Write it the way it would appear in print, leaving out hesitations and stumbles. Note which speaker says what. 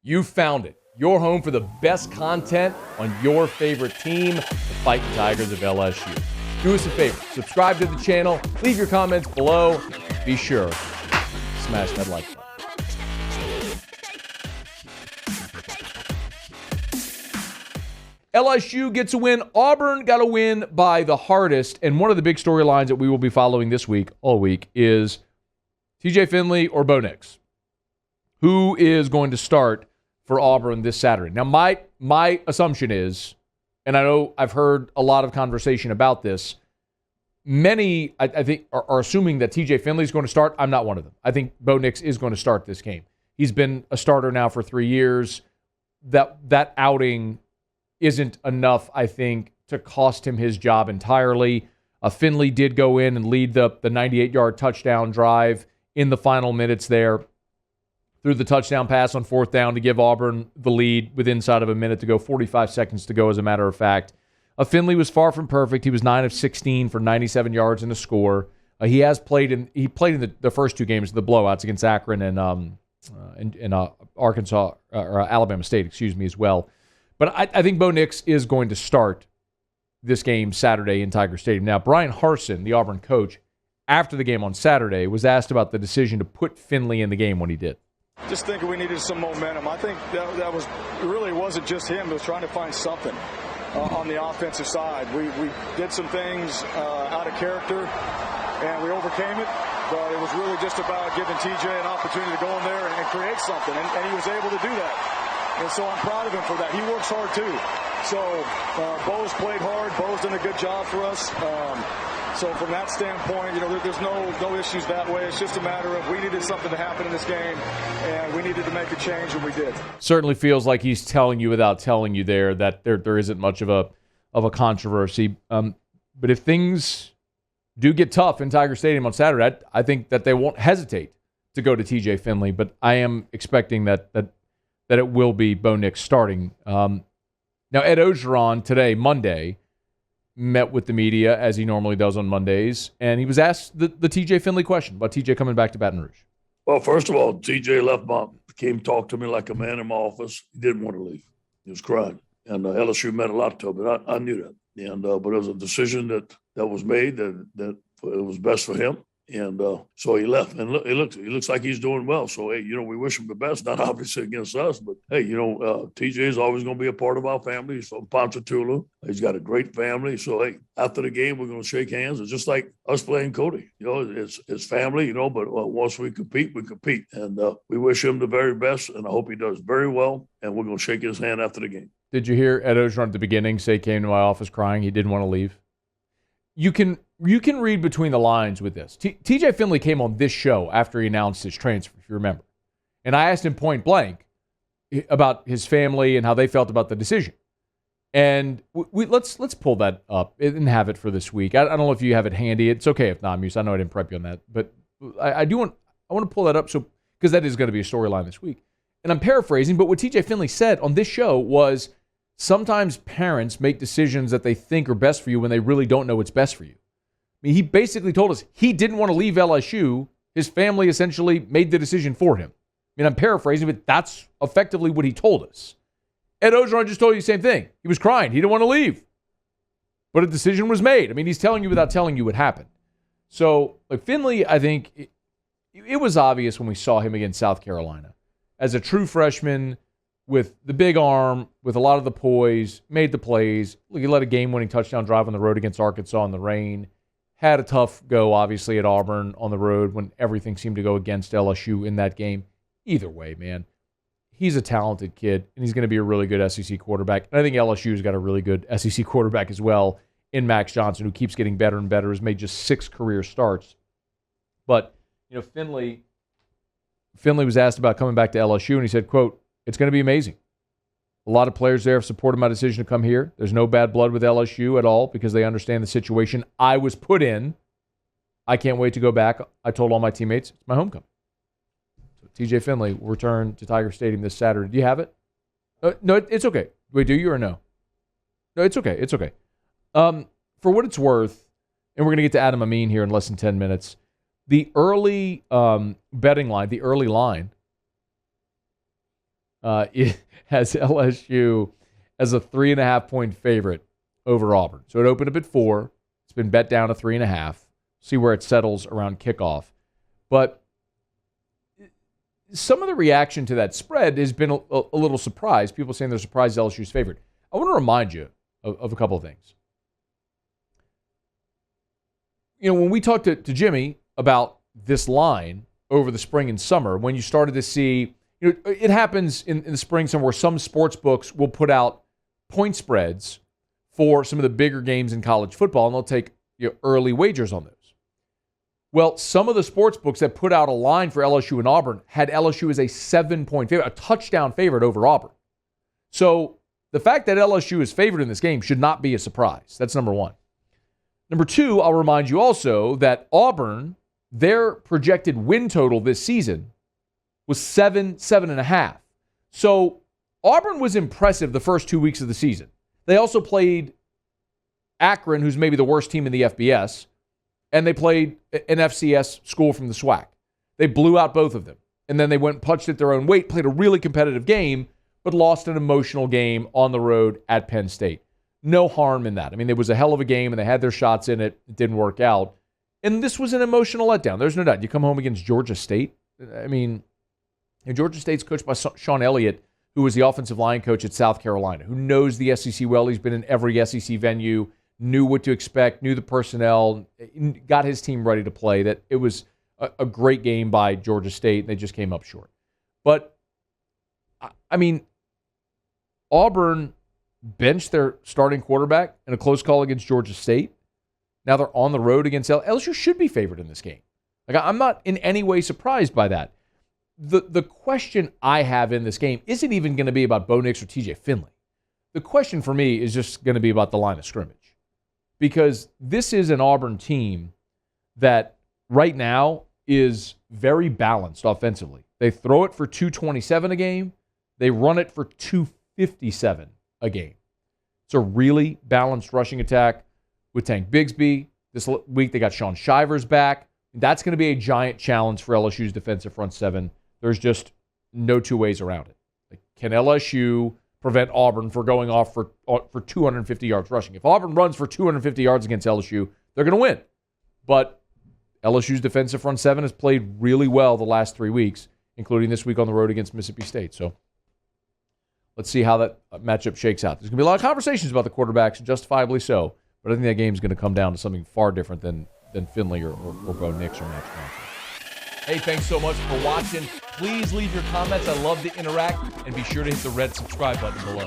Speaker 1: You found it. Your home for the best content on your favorite team, the Fighting Tigers of LSU. Do us a favor. Subscribe to the channel. Leave your comments below. Be sure to smash that like button. LSU gets a win. Auburn got a win by the hardest. And one of the big storylines that we will be following this week, all week, is T.J. Finley or Bo Nix. Who is going to start for Auburn this Saturday? Now, my assumption is, and I know I've heard a lot of conversation about this, many, I think, are assuming that T.J. Finley is going to start. I'm not one of them. I think Bo Nix is going to start this game. He's been a starter now for 3 years. That outing isn't enough, I think, to cost him his job entirely. Finley did go in and lead the 98-yard touchdown drive in the final minutes there, threw the touchdown pass on fourth down to give Auburn the lead with inside of a minute to go, 45 seconds to go, as a matter of fact. Finley was far from perfect. He was 9 of 16 for 97 yards and a score. He played in the first two games, the blowouts against Akron and Arkansas or Alabama State, as well. But I think Bo Nix is going to start this game Saturday in Tiger Stadium. Now, Brian Harsin, the Auburn coach, after the game on Saturday, was asked about the decision to put Finley in the game when he did.
Speaker 2: Just thinking we needed some momentum. I think that was really wasn't just him. It was trying to find something on the offensive side. We did some things out of character, and we overcame it. But it was really just about giving TJ an opportunity to go in there and create something, and he was able to do that. And so I'm proud of him for that. He works hard, too. So Bo's played hard. Bo's done a good job for us. So from that standpoint, there's no issues that way. It's just a matter of we needed something to happen in this game, and we needed to make a change, and we did. Certainly
Speaker 1: feels like he's telling you without telling you there that there isn't much of a controversy. But if things do get tough in Tiger Stadium on Saturday, I think that they won't hesitate to go to T.J. Finley. But I am expecting that it will be Bo Nix starting. Now, Ed Orgeron today, Monday, met with the media, as he normally does on Mondays, and he was asked the T.J. Finley question about T.J. coming back to Baton Rouge.
Speaker 3: Well, first of all, T.J. came talk to me like a man in my office. He didn't want to leave. He was crying. And LSU meant a lot to him, but I knew that. And but it was a decision that was made that it was best for him. And so he left, and he looks like he's doing well. So, hey, we wish him the best, not obviously against us, but, hey, TJ is always going to be a part of our family. He's from Ponchatoula. He's got a great family. So, hey, after the game, we're going to shake hands. It's just like us playing Cody. It's family, but once we compete, we compete. And we wish him the very best, and I hope he does very well, and we're going to shake his hand after the game.
Speaker 1: Did you hear Ed Orgeron at the beginning say he came to my office crying? He didn't want to leave. You can read between the lines with this. T.J. Finley came on this show after he announced his transfer, if you remember. And I asked him point blank about his family and how they felt about the decision. And let's pull that up and have it for this week. I don't know if you have it handy. It's okay if not, Muse. I know I didn't prep you on that. But I want to pull that up because that is going to be a storyline this week. And I'm paraphrasing, but what T.J. Finley said on this show was, sometimes parents make decisions that they think are best for you when they really don't know what's best for you. I mean, he basically told us he didn't want to leave LSU. His family essentially made the decision for him. I mean, I'm paraphrasing, but that's effectively what he told us. Ed Orgeron just told you the same thing. He was crying. He didn't want to leave. But a decision was made. I mean, he's telling you without telling you what happened. So, Finley, I think it was obvious when we saw him against South Carolina. As a true freshman, with the big arm, with a lot of the poise, made the plays. He led a game-winning touchdown drive on the road against Arkansas in the rain. Had a tough go, obviously, at Auburn on the road when everything seemed to go against LSU in that game. Either way, man, he's a talented kid, and he's going to be a really good SEC quarterback. And I think LSU's got a really good SEC quarterback as well in Max Johnson, who keeps getting better and better, has made just 6 career starts. But, Finley was asked about coming back to LSU, and he said, quote, "It's going to be amazing. A lot of players there have supported my decision to come here. There's no bad blood with LSU at all because they understand the situation I was put in. I can't wait to go back. I told all my teammates it's my homecoming." So TJ Finley will return to Tiger Stadium this Saturday. Do you have it? No, it's okay. Wait, do you or no? No, it's okay. It's okay. For what it's worth, and we're going to get to Adam Amin here in less than 10 minutes, the early betting line, the early line, it has LSU as a 3.5-point favorite over Auburn. So it opened up at 4. It's been bet down to 3.5. See where it settles around kickoff. But some of the reaction to that spread has been a little surprised. People saying they're surprised LSU's favorite. I want to remind you of a couple of things. You know, when we talked to Jimmy about this line over the spring and summer, when you started to see, you know, it happens in the spring somewhere where some sports books will put out point spreads for some of the bigger games in college football, and they'll take early wagers on those. Well, some of the sports books that put out a line for LSU and Auburn had LSU as a 7-point favorite, a touchdown favorite over Auburn. So the fact that LSU is favored in this game should not be a surprise. That's number one. Number two, I'll remind you also that Auburn, their projected win total this season was 7.5. So Auburn was impressive the first 2 weeks of the season. They also played Akron, who's maybe the worst team in the FBS, and they played an FCS school from the SWAC. They blew out both of them. And then they went and punched at their own weight, played a really competitive game, but lost an emotional game on the road at Penn State. No harm in that. I mean, it was a hell of a game, and they had their shots in it. It didn't work out. And this was an emotional letdown. There's no doubt. You come home against Georgia State. I mean, Georgia State's coached by Sean Elliott, who was the offensive line coach at South Carolina, who knows the SEC well. He's been in every SEC venue, knew what to expect, knew the personnel, got his team ready to play. That it was a great game by Georgia State, and they just came up short. But, I mean, Auburn benched their starting quarterback in a close call against Georgia State. Now they're on the road against LSU. Should be favored in this game. Like, I'm not in any way surprised by that. The question I have in this game isn't even going to be about Bo Nix or T.J. Finley. The question for me is just going to be about the line of scrimmage. Because this is an Auburn team that right now is very balanced offensively. They throw it for 227 a game. They run it for 257 a game. It's a really balanced rushing attack with Tank Bigsby. This week they got Sean Shivers back. That's going to be a giant challenge for LSU's defensive front seven. There's just no two ways around it. Like, can LSU prevent Auburn from going off for 250 yards rushing? If Auburn runs for 250 yards against LSU, they're going to win. But LSU's defensive front seven has played really well the last 3 weeks, including this week on the road against Mississippi State. So let's see how that matchup shakes out. There's going to be a lot of conversations about the quarterbacks, justifiably so, but I think that game's going to come down to something far different than Finley or Bo Nix or Max Johnson. Hey, thanks so much for watching. Please leave your comments. I love to interact, and be sure to hit the red subscribe button below.